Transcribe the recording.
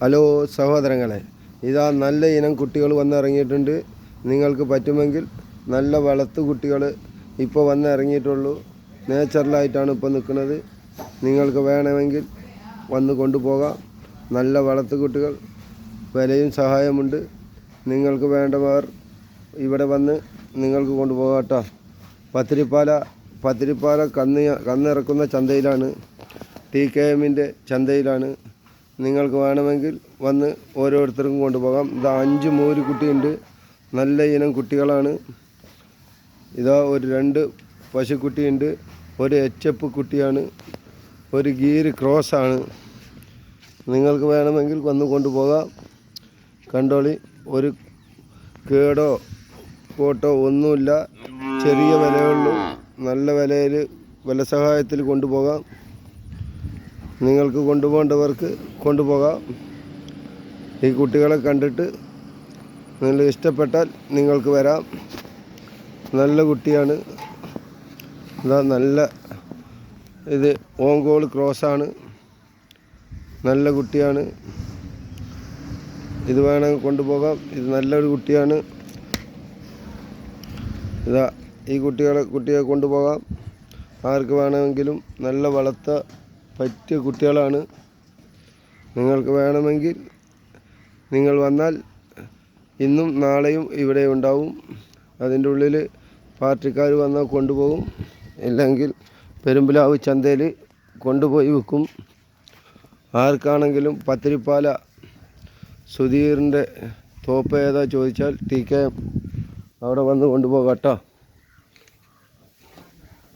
Hello സഹോദരങ്ങളെ, ഇതാ നല്ല ഇനം കുട്ടികൾ വന്നിറങ്ങിയിട്ടുണ്ട്. നിങ്ങൾക്ക് പറ്റുമെങ്കിൽ നല്ല വളർത്തു കുട്ടികൾ ഇപ്പോൾ വന്നിറങ്ങിയിട്ടുള്ളൂ. നേച്ചുറലായിട്ടാണ് ഇപ്പോൾ നിൽക്കുന്നത്. നിങ്ങൾക്ക് വേണമെങ്കിൽ വന്ന് കൊണ്ടുപോകാം. നല്ല വളർത്തു കുട്ടികൾ, വിലയും സഹായമുണ്ട്. നിങ്ങൾക്ക് വേണ്ടവർ ഇവിടെ വന്ന് നിങ്ങൾക്ക് കൊണ്ടുപോകാം കേട്ടോ. പത്തിരിപ്പാല കന്നിറക്കുന്ന ചന്തയിലാണ്, TKMൻ്റെ ചന്തയിലാണ്. നിങ്ങൾക്ക് വേണമെങ്കിൽ വന്ന് ഓരോരുത്തർക്കും കൊണ്ടുപോകാം. ഇതാ 5 മൂരിക്കുട്ടിയുണ്ട്. നല്ല ഇനം കുട്ടികളാണ്. ഇതാ ഒരു 2 പശുക്കുട്ടിയുണ്ട്. ഒരു HF കുട്ടിയാണ്. ഒരു ഗീര് ക്രോസാണ്. നിങ്ങൾക്ക് വേണമെങ്കിൽ വന്ന് കൊണ്ടുപോകാം. കണ്ടോളി, ഒരു കേടോ കോട്ടോ ഒന്നുമില്ല. ചെറിയ വിലയുള്ളൂ. നല്ല വിലയിൽ വിലസഹായത്തിൽ കൊണ്ടുപോകാം. നിങ്ങൾക്ക് കൊണ്ടുപോകേണ്ടവർക്ക് കൊണ്ടുപോകാം. ഈ കുട്ടികളെ കണ്ടിട്ട് നിങ്ങൾ ഇഷ്ടപ്പെട്ടാൽ നിങ്ങൾക്ക് വരാം. നല്ല കുട്ടിയാണ്. ഇതാ നല്ല ഇത് ഓങ്കോൾ ക്രോസാണ്. നല്ല കുട്ടിയാണ്. ഇത് വേണമെങ്കിൽ കൊണ്ടുപോകാം. ഇത് നല്ലൊരു കുട്ടിയാണ്. ഇതാ ഈ കുട്ടിയെ കൊണ്ടുപോകാം. ആർക്ക് വേണമെങ്കിലും നല്ല വളർത്ത പറ്റിയ കുട്ടികളാണ്. നിങ്ങൾക്ക് വേണമെങ്കിൽ നിങ്ങൾ വന്നാൽ ഇന്നും നാളെയും ഇവിടെ ഉണ്ടാവും. അതിൻ്റെ ഉള്ളിൽ പാർട്ടിക്കാർ വന്നാൽ കൊണ്ടുപോകും. ഇല്ലെങ്കിൽ പെരുമ്പിലാവ് ചന്തയിൽ കൊണ്ടുപോയി വിൽക്കും. ആർക്കാണെങ്കിലും പത്തിരിപ്പാല സുധീറിൻ്റെ തോപ്പ് ഏതാ ചോദിച്ചാൽ TKM അവിടെ വന്ന് കൊണ്ടുപോകാം കേട്ടോ.